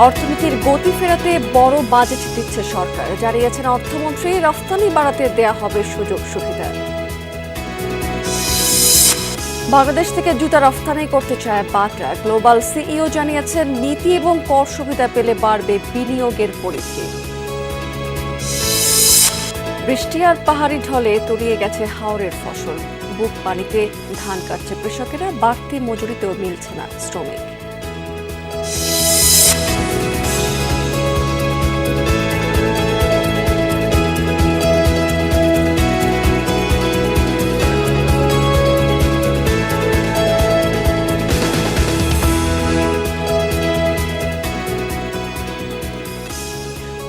অর্থনীতির গতি ফেরাতে বড় বাজেট দিচ্ছে সরকার, জানিয়েছেন অর্থমন্ত্রী। রফতানি বাড়াতে দেয়া হবে সুযোগ সুবিধা। বাংলাদেশ থেকে জুতা রফতানি করতে চায় বাটা। গ্লোবাল সিইও জানিয়েছেন নীতি এবং কর সুবিধা পেলে বাড়বে বিনিয়োগের পরিধি। বৃষ্টি আর পাহাড়ি ঢলে তলিয়ে গেছে হাওরের ফসল। বুক পানিতে ধান কাটছে কৃষকেরা, বাড়তি মজুরিতেও মিলছে না শ্রমিক।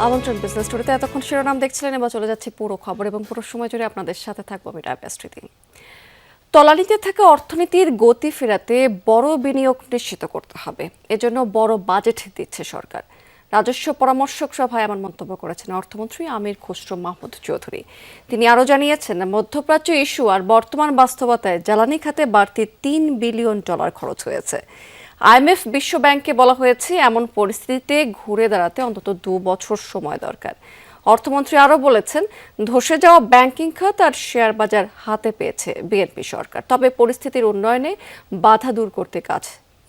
আমন্ত্রণ বিজনেস স্টোরিতে। এতক্ষণ শিরোনাম দেখছিলেন, এবার চলে যাচ্ছে পুরো খবর এবং পুরো সময় জুড়ে আপনাদের সাথে থাকবো আমি রাবেয়া স্মৃতি। তলানিতে থাকা অর্থনীতির গতি ফেরাতে বড় বিনিয়োগ নিশ্চিত করতে হবে, এজন্য বড় বাজেট দিচ্ছে সরকার। রাজস্ব পরামর্শক সভায় এমন মন্তব্য করেছেন অর্থমন্ত্রী আমির খসরু মাহমুদ চৌধুরী। তিনি আরও জানিয়েছেন, মধ্যপ্রাচ্য ইস্যু আর বর্তমান বাস্তবতায় জ্বালানি খাতে বাড়তি $3 বিলিয়ন খরচ হয়েছে। IMF বিশ্ব ব্যাংকে বলা হয়েছে এমন পরিস্থিতিতে ঘুরে দাঁড়াতে অন্তত 2 বছর সময় দরকার। অর্থমন্ত্রী আরও বলেছেন, ধসে যাওয়া ব্যাংকিং খাত আর শেয়ার বাজার হাতে পেয়েছে বিএনপি সরকার, তবে পরিস্থিতির উন্নয়নে বাধা দূর করতে কাজ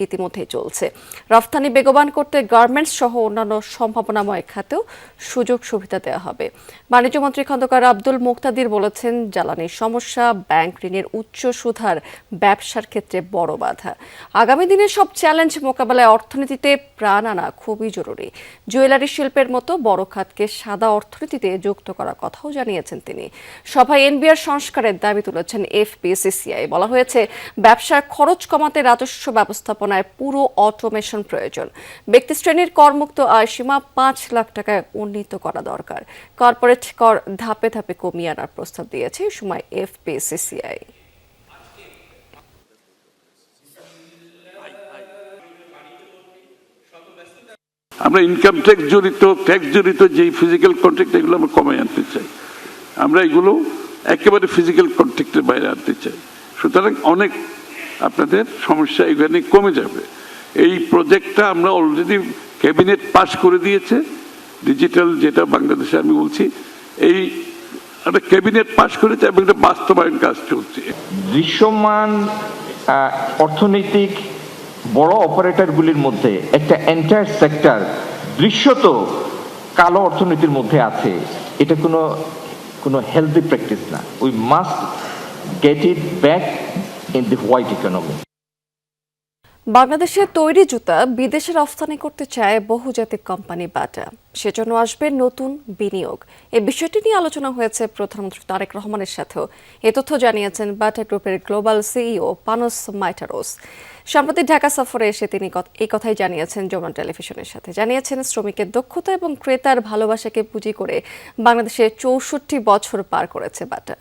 ইতিমধ্যেই চলছে। রফতানি বেগবান করতে গার্মেন্টস সহ অন্যান্য সম্ভাবনাময় খাতেও সুযোগ সুবিধা দেওয়া হবে। বাণিজ্যমন্ত্রী খন্দকার আব্দুল মুক্তাদির বলেছেন, জ্বালানির সমস্যা, ব্যাংক ঋণের উচ্চ সুধার ব্যবসার ক্ষেত্রে বড় বাধা। আগামী দিনে সব চ্যালেঞ্জ মোকাবেলায় অর্থনীতিতে প্রাণ আনা খুবই জরুরি। জুয়েলারি শিল্পের মতো বড় খাতকে সাদা অর্থনীতিতে যুক্ত করার কথাও জানিয়েছেন তিনি। সভায় এনবিআর সংস্কারের দাবি তুলেছেন FPCCI। বলা হয়েছে, ব্যবসার খরচ কমাতে রাজস্ব ব্যবস্থাপনায় পুরো অটোমেশন প্রয়োজন। ব্যক্তি শ্রেণীর করমুক্ত আয় সীমা 5 লাখ টাকায় উন্নীত করা দরকার। কর্পোরেট কর ধাপে ধাপে কমিয়ে আনার প্রস্তাব দিয়েছে এই সময় FPCCI। আমরা ইনকাম ট্যাক্স জড়িত যেই ফিজিক্যাল কন্ট্রাক্ট, এগুলো আমরা কমাই আনতে চাই। আমরা এগুলো একেবারে ফিজিক্যাল কন্ট্রাক্টের বাইরে আনতে চাই। সুতরাং অনেক আপনাদের সমস্যা এখানে কমে যাবে। এই প্রজেক্টটা আমরা অলরেডি ক্যাবিনেট পাস করে দিয়েছে, ডিজিটাল যেটা বাংলাদেশে আমি বলছি, এই একটা ক্যাবিনেট পাস করেছে এবং একটা বাস্তবায়ন কাজ চলছে। দৃশ্যমান অর্থনৈতিক বড় অপারেটরগুলির মধ্যে একটা এন্টায়ার সেক্টর দৃশ্যত কালো অর্থনীতির মধ্যে আছে। এটা কোনো হেলদি প্র্যাকটিস না। We must get it back in the white economy. বাংলাদেশে তৈরি জুতা বিদেশে রফতানি করতে চায় বহুজাতিক কোম্পানি বাটা। সেজন্য আসবে নতুন বিনিয়োগ। এই বিষয়টি নিয়ে আলোচনা হয়েছে প্রধানমন্ত্রী তারেক রহমানের সাথেও। এ তথ্য জানিয়েছেন বাটা গ্রুপের গ্লোবাল সিইও পানোস মাইটারোস। সম্প্রতি ঢাকা সফরে এসে তিনি এই কথাই জানিয়েছেন যমুনা টেলিভিশনের সাথে। জানিয়েছেন, শ্রমিকের দক্ষতা এবং ক্রেতার ভালোবাসাকে পুঁজি করে বাংলাদেশে 64 বছর পার করেছে বাটা।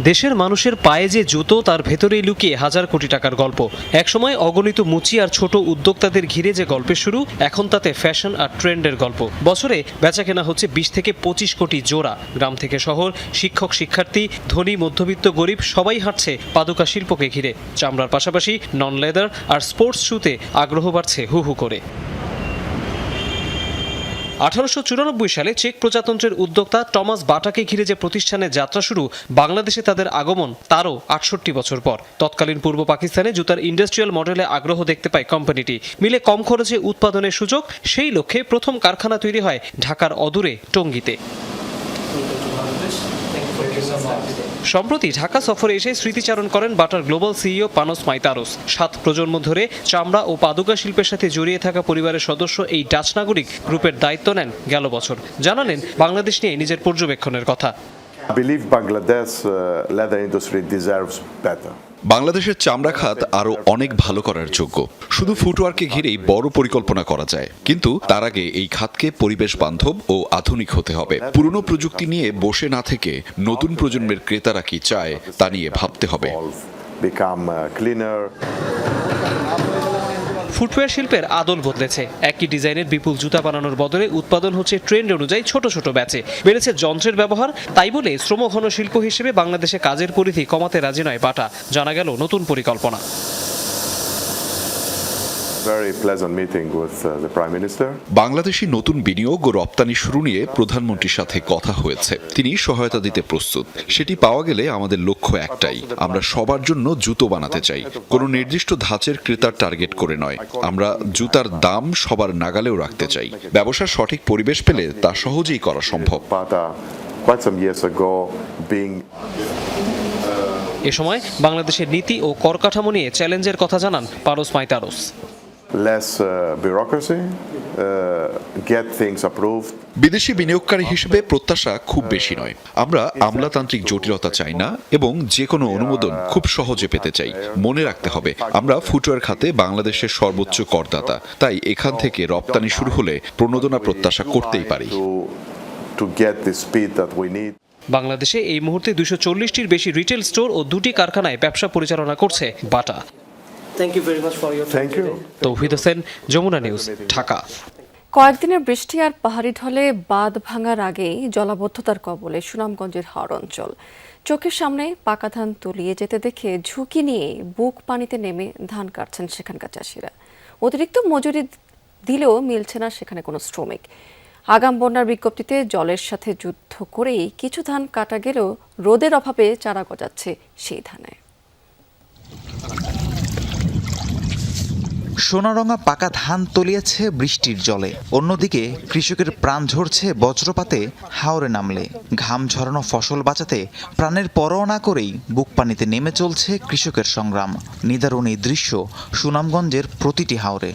দেশের মানুষের পায়ে যে জুতো, তার ভেতরেই লুকিয়ে হাজার কোটি টাকার গল্প। একসময় অগণিত মুচি আর ছোট উদ্যোক্তাদের ঘিরে যে গল্পের শুরু, এখন তাতে ফ্যাশন আর ট্রেন্ডের গল্প। বছরে বেচা কেনা হচ্ছে 20 থেকে 25 কোটি জোড়া। গ্রাম থেকে শহর, শিক্ষক শিক্ষার্থী, ধনী মধ্যবিত্ত গরিব সবাই হাঁটছে পাদুকা শিল্পকে ঘিরে। চামড়ার পাশাপাশি নন লেদার আর স্পোর্টস শুতে আগ্রহ বাড়ছে হু হু করে। 1894 সালে চেক প্রজাতন্ত্রের উদ্যোক্তা টমাস বাটাকে ঘিরে যে প্রতিষ্ঠানের যাত্রা শুরু, বাংলাদেশে তাদের আগমন তারও 68 বছর পর। তৎকালীন পূর্ব পাকিস্তানে জুতার ইন্ডাস্ট্রিয়াল মডেলে আগ্রহ দেখতে পায় কোম্পানিটি। মিলে কম খরচে উৎপাদনের সুযোগ, সেই লক্ষ্যে প্রথম কারখানা তৈরি হয় ঢাকার অদূরে টঙ্গীতে। সম্প্রতি ঢাকা সফরে এসে স্মৃতিচারণ করেন বাটার গ্লোবাল সিইও পানোস মাইটারোস। 7 প্রজন্ম ধরে চামড়া ও পাদুকা শিল্পের সাথে জড়িয়ে থাকা পরিবারের সদস্য এই ডাচ নাগরিক গ্রুপের দায়িত্ব নেন গেল বছর। জানালেন বাংলাদেশ নিয়ে নিজের পর্যবেক্ষণের কথা। বাংলাদেশের চামড়া খাত আরো অনেক ভালো করার যোগ্য। শুধু ফুটওয়ারকে ঘিরেই বড় পরিকল্পনা করা যায়, কিন্তু তার আগে এই খাতকে পরিবেশ বান্ধব ও আধুনিক হতে হবে। পুরনো প্রযুক্তি নিয়ে বসে না থেকে নতুন প্রজন্মের ক্রেতারা কি চায় তা নিয়ে ভাবতে হবে। ফুটওয়্যার শিল্পের আদল বদলেছে। একই ডিজাইনের বিপুল জুতা বানানোর বদলে উৎপাদন হচ্ছে ট্রেন্ড অনুযায়ী ছোট ছোট ব্যাচে। বেড়েছে যন্ত্রের ব্যবহার। তাই বলে শ্রমঘন শিল্প হিসেবে বাংলাদেশে কাজের পরিধি কমাতে রাজি নয় বাটা। জানা গেল নতুন পরিকল্পনা। very pleasant meeting with the Prime Minister. Bangladeshi নতুন বিনিয়োগ ও রপ্তানি শুরু নিয়ে প্রধানমন্ত্রীর সাথে কথা হয়েছে। তিনি সহায়তা দিতে প্রস্তুত। সেটি পাওয়া গেলে আমাদের লক্ষ্য একটাই, আমরা সবার জন্য জুতো বানাতে চাই। কোনো নির্দিষ্ট ধাঁচের ক্রেতার টার্গেট করে নয়, আমরা জুতার দাম সবার নাগালেও রাখতে চাই। ব্যবসার সঠিক পরিবেশ পেলে তা সহজেই করা সম্ভব। Quite some years ago, being এ সময় বাংলাদেশের নীতি ও কর কাঠামো নিয়ে চ্যালেঞ্জের কথা জানান পারস মাইতারস। less bureaucracy, get things approved. বিদেশি বিনিয়োগকারী হিসেবে প্রত্যাশা খুব বেশি নয়। আমরা আমলাতান্ত্রিক জটিলতা চাই না এবং যে কোনো অনুমোদন খুব সহজে পেতে চাই। মনে রাখতে হবে, আমরা ফুটওয়্যার খাতে বাংলাদেশের সর্বোচ্চ করদাতা, তাই এখান থেকে রপ্তানি শুরু হলে প্রণোদনা প্রত্যাশা করতেই পারি। To get the speed that we need. বাংলাদেশে এই মুহূর্তে 240টির বেশি রিটেল স্টোর ও 2টি কারখানায় ব্যবসা পরিচালনা করছে Bata. Thank you very much for your time. Thank you. Touhid Hossain, Jamuna News, Dhaka. কয়েকদিনের বৃষ্টি আর পাহাড়ি ঢলে বাঁধ ভাঙার আগেই জলাবদ্ধতার কবলে সুনামগঞ্জের হাওর অঞ্চল। চোখের সামনে পাকা ধান তলিয়ে যেতে দেখে ঝুঁকি নিয়ে বুক পানিতে নেমে ধান কাটছেন সেখানকার চাষিরা। অতিরিক্ত মজুরি দিলেও মিলছে না সেখানে কোনো শ্রমিক। আগাম বন্যার বিজ্ঞপ্তিতে জলের সাথে যুদ্ধ করেই কিছু ধান কাটা গেলেও রোদের অভাবে চারা গজাচ্ছে সেই ধানে। সোনারঙা পাকা ধান তলিয়েছে বৃষ্টির জলে, অন্যদিকে কৃষকের প্রাণ ঝরছে বজ্রপাতে হাওরে নামলে। ঘাম ঝরানো ফসল বাঁচাতে প্রাণের পরোয়া না করেই বুক পানিতে নেমে চলছে কৃষকের সংগ্রাম। নিদারুণ এই দৃশ্য সুনামগঞ্জের প্রতিটি হাওরে।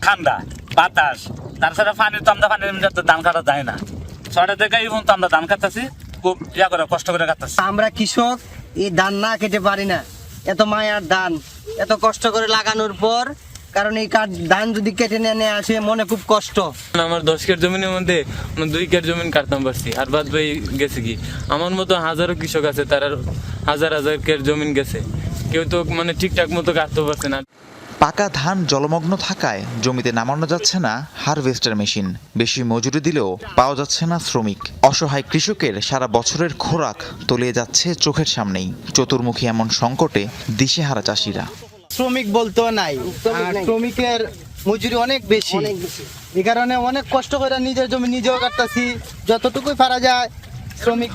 ঠান্ডা বাতাস, তাছাড়া পানি তো আমরা পানির মধ্যে ধান কাটা যায় না। 6টা থেকে এই পর্যন্ত আমরা ধান কাটতেছি, খুব করে কষ্ট করে কাটতেছি। আমরা কৃষক, এই ধান না কেটে পারি না। এত মায়ার ধান, এত কষ্ট করে লাগানোর পর, কারণ এই ধান যদি কেটে নিয়ে আসে মনে খুব কষ্ট। আমার 10 কের জমিনের মধ্যে 2 কের জমিন কাটতাম পারছি, আর বাদ বাই গেছে কি। আমার মতো হাজারো কৃষক আছে, তারা হাজার হাজার কের জমিন গেছে, কেউ তো ঠিকঠাক মতো কাটতে পারছে না। পাকা ধান জলমগ্ন থাকায় জমিতে নামানো যাচ্ছে না হারভেস্টার মেশিন। বেশি মজুরি দিলেও পাওয়া যাচ্ছে না শ্রমিক। অসহায় কৃষকের সারা বছরের খোরাক তলিয়ে যাচ্ছে চোখের সামনেই। চতুর্মুখী এমন সংকটে দিশেহারা চাষিরা। শ্রমিক বলতেও নাই, শ্রমিকের মজুরি অনেক বেশি। এই কারণে অনেক কষ্ট করে নিজের জমি নিজেও কাটতেছি, যতটুকুই পারা যায় শ্রমিক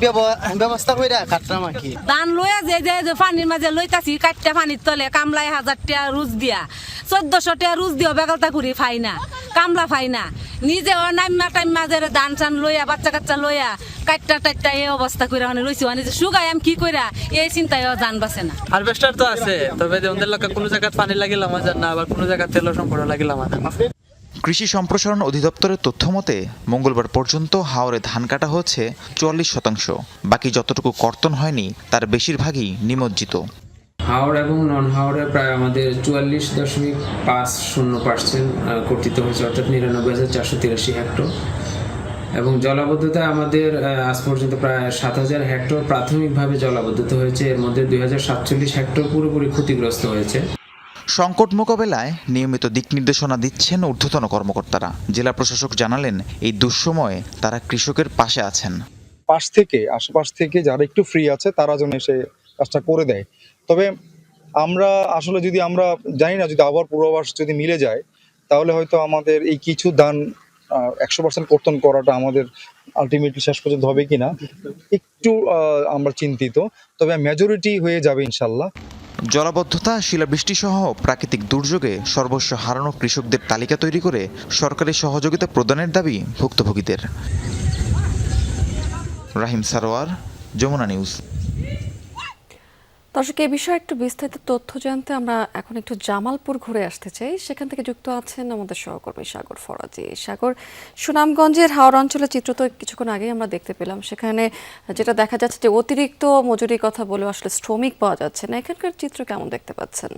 ব্যবস্থা করে কাটলাম আর কি। ধান লইয়া যে পানির মাঝে লইতাছি, কাটটা পানির তলে কামলায় 1000 টাকা রুজ দিয়া, 1400 টাকা রুজ দিও বেগালতা করি ফাই না, কামলা ফাই না। নিজেও নাইমা টাইম মাঝে ধান চান লইয়া, বাচ্চা কাচ্চা লইয়া কাটটা টাটটা এই অবস্থা করে রইছি। সুগাই আমি কি কইরা এই চিন্তায় জান বাসে না। হারভেস্টার তো আছে, তবে আমাদের লোক কোনো জায়গায় পানি লাগিলাম না, আবার কোনো জায়গায় তেল সম্পর্ক লাগিলাম না। কৃষি সম্প্রসারণ অধিদপ্তরের তথ্য মতে মঙ্গলবার পর্যন্ত হাওরে ধান কাটা হচ্ছে 44%। বাকি যতটুকু কর্তন হয়নি তার বেশিরভাগই নিমজ্জিত। হাওড় এবং নন হাওড়ে প্রায় আমাদের 44.50% কর্তৃত হয়েছে, অর্থাৎ 99,483 হেক্টর। এবং জলাবদ্ধতা আমাদের আজ পর্যন্ত প্রায় 7,000 হেক্টর প্রাথমিকভাবে জলাবদ্ধতা হয়েছে। এর মধ্যে 2,047 হেক্টর পুরোপুরি ক্ষতিগ্রস্ত হয়েছে। সংকট মোকাবেলায় নিয়মিত দিক নির্দেশনা দিচ্ছেন ঊর্ধ্বতন কর্মকর্তারা। জেলা প্রশাসক জানালেন, এই দুঃসময়ে তারা কৃষকের পাশে আছেন। আশেপাশ থেকে যারা একটু ফ্রি আছে তারা যেন এসে কাজটা করে দেয়। তবে আমরা আসলে যদি আমরা জানি না, যদি আবার পূর্বাভাস যদি মিলে যায় তাহলে হয়তো আমাদের এই কিছু ধান 100% কর্তন করাটা আমাদের আলটিমেটলি শেষ পর্যন্ত হবে কিনা একটু আমরা চিন্তিত, তবে মেজরিটি হয়ে যাবে ইনশাল্লাহ। জলাবদ্ধতা, শিলাবৃষ্টি সহ প্রাকৃতিক দুর্যোগে সর্বস্ব হারানো কৃষকদের তালিকা তৈরি করে সরকারি সহযোগিতা প্রদানের দাবি ভুক্তভোগীদের। রাহিম সারোয়ার, যমুনা নিউজ। দর্শক, এই বিষয়ে একটু বিস্তারিত তথ্য জানতে আমরা এখন একটু জামালপুর ঘুরে আসতে চাই। সেখান থেকে যুক্ত আছেন আমাদের সহকর্মী সাগর ফরাজি। সাগর, সুনামগঞ্জের হাওর অঞ্চলের চিত্র তো কিছুক্ষণ আগেই আমরা দেখতে পেলাম। সেখানে যেটা দেখা যাচ্ছে যে অতিরিক্ত মজুরির কথা বলেও আসলে শ্রমিক পাওয়া যাচ্ছে না। এখানকার চিত্র কেমন দেখতে পাচ্ছেন?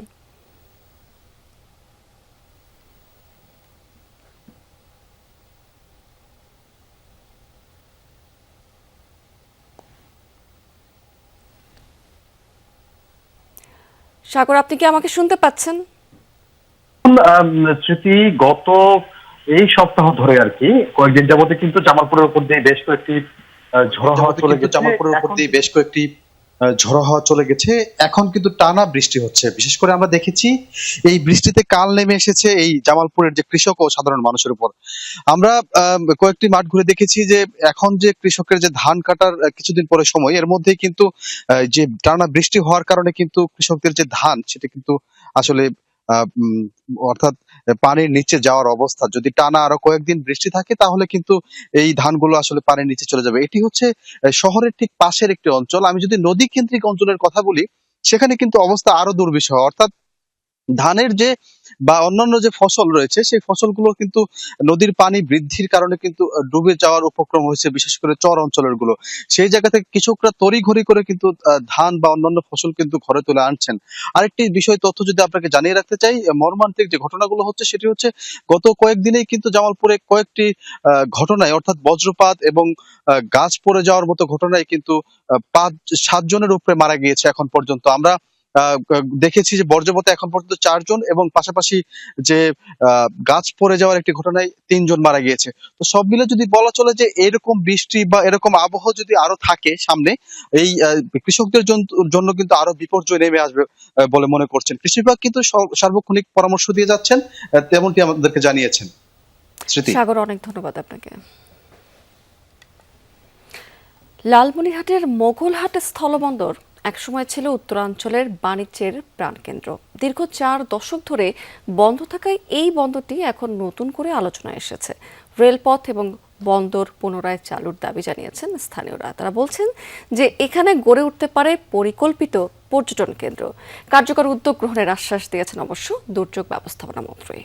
সাগর, আপনি কি আমাকে শুনতে পাচ্ছেন? স্মৃতি, গত এই সপ্তাহ ধরে আর কি কয়েকদিন যাবতে কিন্তু জামালপুরের উপর দিয়ে বেশ কয়েকটি ঝোড়ো হাওয়া চলে গেছে। ঝড়ো হাওয়া চলে গেছে, এখন কিন্তু টানা বৃষ্টি হচ্ছে। বিশেষ করে আমরা দেখেছি এই বৃষ্টিতে কাল নেমে এসেছে এই জামালপুরের যে কৃষক ও সাধারণ মানুষের উপর। আমরা কয়েকটি মাঠ ঘুরে দেখেছি যে এখন যে কৃষকের যে ধান কাটার কিছুদিন পরে সময়, এর মধ্যেই কিন্তু যে টানা বৃষ্টি হওয়ার কারণে কিন্তু কৃষকদের যে ধান সেটা কিন্তু আসলে অর্থাৎ পানির নিচে যাওয়ার অবস্থা। যদি টানা আরো কয়েকদিন বৃষ্টি থাকে তাহলে কিন্তু এই ধানগুলো আসলে পানির নিচে চলে যাবে। এটি হচ্ছে শহরের ঠিক পাশের একটি অঞ্চল। আমি যদি নদী কেন্দ্রিক অঞ্চলের কথা বলি, সেখানে কিন্তু অবস্থা আরো দুর্বিষহ। অর্থাৎ ধানের যে বা অন্যান্য যে ফসল রয়েছে সেই ফসলগুলো কিন্তু নদীর পানি বৃদ্ধির কারণে কিন্তু ডুবে যাওয়ার উপক্রম হয়েছে, বিশেষ করে চর অঞ্চলের গুলো। সেই জায়গা থেকে কৃষকরা তড়িঘড়ি করে কিন্তু ধান বা অন্যান্য ফসল কিন্তু ঘরে তুলে আনছেন। আরেকটি বিষয় তথ্য যদি আপনাকে জানিয়ে রাখতে চাই, মর্মান্তিক যে ঘটনাগুলো হচ্ছে সেটি হচ্ছে গত কয়েকদিনেই কিন্তু জামালপুরে কয়েকটি ঘটনায় অর্থাৎ বজ্রপাত এবং গাছ পড়ে যাওয়ার মতো ঘটনায় কিন্তু 5-7 জনের উপরে মারা গিয়েছে এখন পর্যন্ত। আমরা দেখেছি যে বজ্রপাতে এখন পর্যন্ত 4 জন এবং পাশাপাশি যে গাছ পড়ে যাওয়ার একটি ঘটনায় 3 জন মারা গিয়েছে। তো সব মিলে যদি বলা চলে যে এরকম বৃষ্টি বা এরকম আবহাওয়া যদি আরো থাকে সামনে, এই কৃষকদের জন্য কিন্তু আরো বিপর্যয় নেমে আসবে বলে মনে করছেন। কৃষি বিভাগ কিন্তু সার্বক্ষণিক পরামর্শ দিয়ে যাচ্ছেন, তেমনটি আমাদেরকে জানিয়েছেন। স্মৃতি। সাগর, অনেক ধন্যবাদ আপনাকে। লালমনিরহাটের মোগলহাট স্থলবন্দর একসময় ছিল উত্তরাঞ্চলের বাণিজ্যের প্রাণকেন্দ্র। দীর্ঘ 4 দশক ধরে বন্ধ থাকায় এই বন্দরটি এখন নতুন করে আলোচনায় এসেছে। রেলপথ এবং বন্দর পুনরায় চালুর দাবি জানিয়েছেন স্থানীয়রা। তারা বলছেন যে এখানে গড়ে উঠতে পারে পরিকল্পিত পর্যটন কেন্দ্র। কার্যকর উদ্যোগ গ্রহণের আশ্বাস দিয়েছেন অবশ্য দুর্যোগ ব্যবস্থাপনা মন্ত্রী।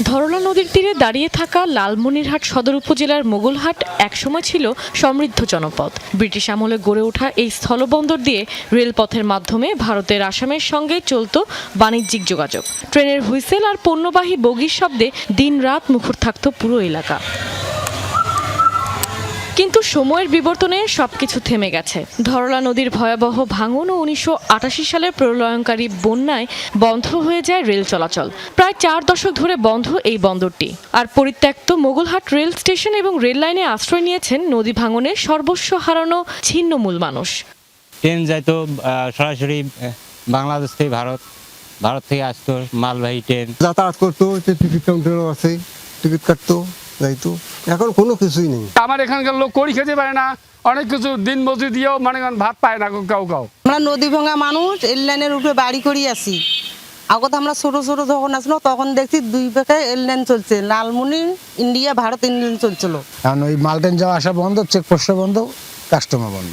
ধরলা নদীর তীরে দাঁড়িয়ে থাকা লালমনিরহাট সদর উপজেলার মোগলহাট একসময় ছিল সমৃদ্ধ জনপদ। ব্রিটিশ আমলে গড়ে ওঠা এই স্থলবন্দর দিয়ে রেলপথের মাধ্যমে ভারতের আসামের সঙ্গে চলত বাণিজ্যিক যোগাযোগ। ট্রেনের হুইসেল আর পণ্যবাহী বগির শব্দে দিন-রাত মুখর থাকত পুরো এলাকা। কিন্তু সময়ের বিবর্তনে সবকিছু থেমে গেছে। ধরলা নদীর ভয়াবহ ভাঙন ও 1988 সালের প্রলয়ঙ্কারী বন্যায় বন্ধ হয়ে যায় রেল চলাচল। প্রায় 4 দশক ধরে বন্ধ এই বন্দরটি। আর পরিত্যক্ত মোগলহাট রেল স্টেশন এবং রেল লাইনে আশ্রয় নিয়েছেন নদী ভাঙনে সর্বস্ব হারানো ছিন্নমূল মানুষ। ট্রেন যাইতো সরাসরি বাংলাদেশ থেকে ভারত থেকে আসতো মালবাহী ট্রেন, যাতায়াত করতো, টিকিট কাউন্টারও আছে, টিকিট কাটতো, যাইতো। এখন কোনো কিছুই নেই। আমার এখানকার লোক করি খেতে পারে না, অনেক কিছু দিন মজুরি দিয়েও মানে ভাত পায় না কাউ। আমরা নদী ভাঙা মানুষ, এল লাইনের উপরে বাড়ি করি আছি। আগত আমরা ছোট ছোট যখন আসলো তখন দেখছি 2 পাশে এল লাইন চলছে, লালমনি ইন্ডিয়া ভারত ইন্ডিয়ান চলছিল। কারণ ওই মালটেন যাওয়া আসা বন্ধ, চেকপোস্ট বন্ধ, কাস্টমার বন্ধ।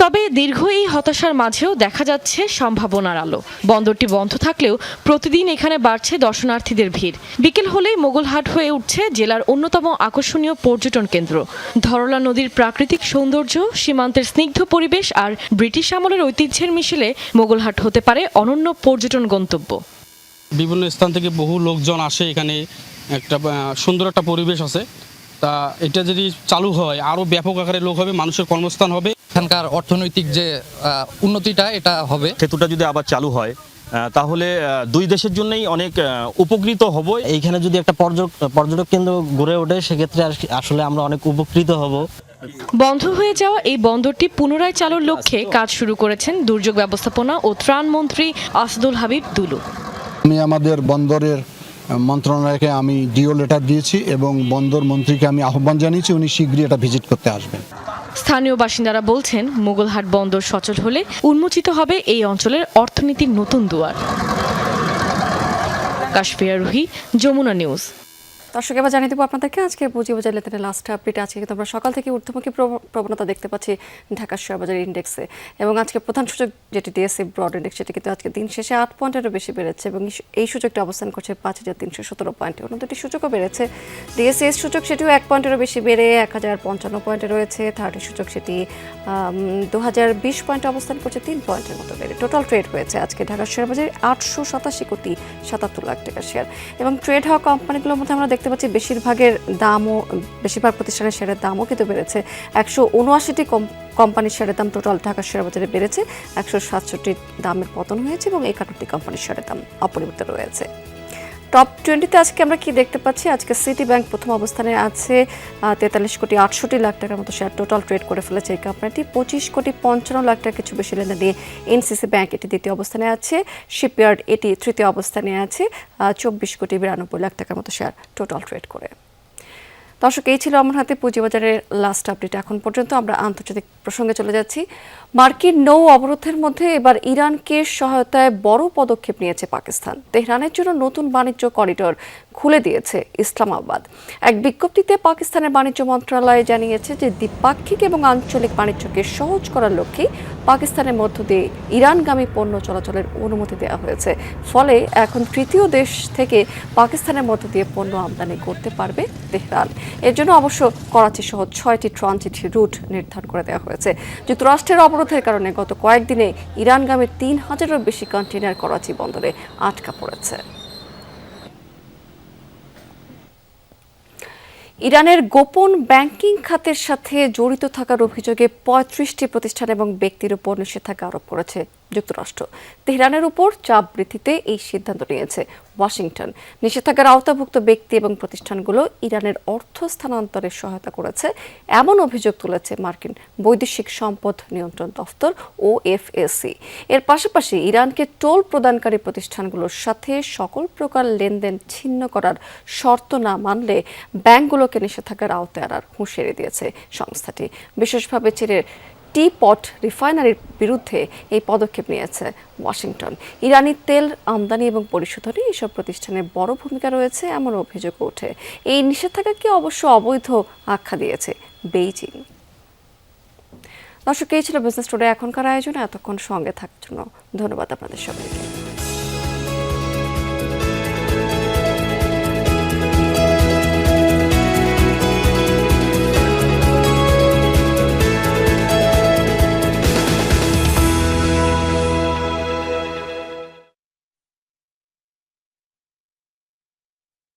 তবে দীর্ঘ এই হতাশার মাঝেও দেখা যাচ্ছে সম্ভাবনার আলো। বন্দরটি বন্ধ থাকলেও প্রতিদিন এখানে বাড়ছে দর্শনার্থীদের ভিড়। বিকেল হলেই মোগলহাট হয়ে উঠছে জেলার অন্যতম আকর্ষণীয় পর্যটন কেন্দ্র। ধরলা নদীর প্রাকৃতিক সৌন্দর্য, সীমান্তের স্নিগ্ধ পরিবেশ আর ব্রিটিশ আমলের ঐতিহ্যের মিশেলে মোগলহাট হতে পারে অনন্য পর্যটন গন্তব্য। বিভিন্ন স্থান থেকে বহু লোকজন আসে এখানে, একটা সুন্দর একটা পরিবেশ আছে। তা এটা যদি চালু হয় আরো ব্যাপক আকারে লোক হবে, মানুষের কর্মস্থান হবে, এখানকার অর্থনৈতিক যে উন্নতিটা এটা হবে। সেতুটা যদি আবার চালু হয় তাহলে 2 দেশের জন্যই অনেক উপকৃত হব। এইখানে যদি একটা পর্যটক কেন্দ্র গড়ে ওঠে সেক্ষেত্রে আসলে আমরা অনেক উপকৃত হব। বন্ধ হয়ে যাওয়া এই বন্দরটি পুনরায় চালুর লক্ষ্যে কাজ শুরু করেছেন দুর্যোগ ব্যবস্থাপনা ও ত্রাণ মন্ত্রী আসাদুল হাবিব দুলু। আমি আমাদের বন্দরের মন্ত্রণালয়কে আমি ডিও লেটার দিয়েছি এবং বন্দর মন্ত্রীকে আমি আহ্বান জানিয়েছি, উনি শীঘ্রই এটা ভিজিট করতে আসবেন। স্থানীয় বাসিন্দারা বলছেন মোগলহাট বন্দর সচল হলে উন্মোচিত হবে এই অঞ্চলের অর্থনীতির নতুন দুয়ার। কাশফিয়া রুহি, যমুনা নিউজ। দর্শক, এবার জানিয়ে দেবো আপনাদেরকে আজকে পুঁজিবাজার লেনদেনের লাস্ট আপডেট। আজকে কিন্তু আমরা সকাল থেকে ঊর্ধ্বমুখী প্রবণতা দেখতে পাচ্ছি ঢাকা শেয়ার বাজার ইন্ডেক্সে, এবং আজকে প্রধান সূচক যেটি ডিএসসি ব্রড ইন্ডেক্স, সেটি কিন্তু আজকে দিন শেষে 8 পয়েন্টেরও বেশি বেড়েছে এবং এই সূচকটি অবস্থান করছে 5317 পয়েন্টে। অন্য দুটি সূচকও বেড়েছে। ডিএসসিএস সূচক সেটিও 1 পয়েন্টেরও বেশি বেড়ে 1055 পয়েন্টে রয়েছে। 30 সূচক সেটি 2020 পয়েন্টে অবস্থান করছে, 3 পয়েন্টের মতো বেড়ে। টোটাল ট্রেড হয়েছে আজকে ঢাকা শেয়ার বাজারে 887 কোটি 77 লাখ টাকা শেয়ার। এবং ট্রেড হওয়া কোম্পানিগুলোর মধ্যে আমরা দেখতে পাচ্ছি বেশিরভাগ প্রতিষ্ঠানের শেয়ারের দামও কিন্তু বেড়েছে। 179টি কোম্পানির শেয়ারের দাম টোটাল ঢাকা শেয়ার বাজারে বেড়েছে। 167 দামের পতন হয়েছে এবং 51টি কোম্পানির শেয়ারের দাম অপরিবর্তিত রয়েছে। টপ 20-তে আজকে আমরা কি দেখতে পাচ্ছি? আজকে সিটি ব্যাংক প্রথম অবস্থানে আছে 43,68,00,000 টাকার মতো শেয়ার টোটাল ট্রেড করে ফেলেছে এই কোম্পানিটি। 25,55,00,000 টাকা কিছু বেশি লেনদেন নিয়ে এনসিসি ব্যাংক এটি দ্বিতীয় অবস্থানে আছে। শিপইয়ার্ড এটি তৃতীয় অবস্থানে আছে 24,92,00,000 টাকার মতো শেয়ার টোটাল ট্রেড করে। দর্শক, এই ছিল আমার হাতে পুঁজিবাজারের লাস্ট আপডেট। এখন পর্যন্ত আমরা আন্তর্জাতিক প্রসঙ্গে চলে যাচ্ছি। মার্কিন নৌ অবরোধের মধ্যে এবার ইরানকে সহায়তায় বড় পদক্ষেপ নিয়েছে পাকিস্তান। তেহরানের জন্য নতুন বাণিজ্য করিডোর খুলে দিয়েছে ইসলামাবাদ। এক বিজ্ঞপ্তিতে পাকিস্তানের বাণিজ্য মন্ত্রণালয় জানিয়েছে যে দ্বিপাক্ষিক এবং আঞ্চলিক বাণিজ্যকে সহজ করার লক্ষ্যে পাকিস্তানের মধ্য দিয়ে ইরানগামী পণ্য চলাচলের অনুমতি দেওয়া হয়েছে। ফলে এখন তৃতীয় দেশ থেকে পাকিস্তানের মধ্য দিয়ে পণ্য আমদানি করতে পারবে তেহরান। এর জন্য অবশ্য করাচি সহ 6টি ট্রানজিট রুট নির্ধারণ করে দেওয়া হয়েছে। যুক্তরাষ্ট্রের অবরোধের কারণে গত কয়েকদিনে ইরানগামী 3,000-এরও বেশি কন্টেইনার করাচি বন্দরে আটকা পড়েছে। ইরানের গোপন ব্যাংকিং খাতের সাথে জড়িত থাকার অভিযোগে 35টি প্রতিষ্ঠান এবং ব্যক্তির উপর নিষেধাজ্ঞা আরোপ করেছে যুক্তরাষ্ট্র। তেহরানের উপর চাপ বৃদ্ধিতে এই সিদ্ধান্ত নিয়েছে ওয়াশিংটন। নিষেধাজ্ঞার আওতাভুক্ত ব্যক্তি এবং প্রতিষ্ঠানগুলো ইরানের অর্থ স্থানান্তরে সহায়তা করেছে এমন অভিযোগ তুলেছে মার্কিন বৈদেশিক সম্পদ নিয়ন্ত্রণ দফতর OFAC। এর পাশাপাশি ইরানকে টোল প্রদানকারী প্রতিষ্ঠানগুলোর সাথে সকল প্রকার লেনদেন ছিন্ন করার শর্ত না মানলে ব্যাংকগুলোকে নিষেধাজ্ঞার আওতায় আনার হুঁশিয়ারি দিয়েছে সংস্থাটি। বিশেষভাবে চীনের টি-পট রিফাইনারির বিরুদ্ধে এই পদক্ষেপ নিয়েছে ওয়াশিংটন। ইরানি তেল আমদানি এবং পরিশোধনে এইসব প্রতিষ্ঠানের বড় ভূমিকা রয়েছে এমন অভিযোগ ওঠে। এই নিষেধাজ্ঞাকে অবশ্য অবৈধ আখ্যা দিয়েছে বেইজিং। দর্শক, এই ছিল বিজনেস টুডে এখনকার আয়োজনে। এতক্ষণ সঙ্গে থাকার জন্য ধন্যবাদ আপনাদের সবাইকে।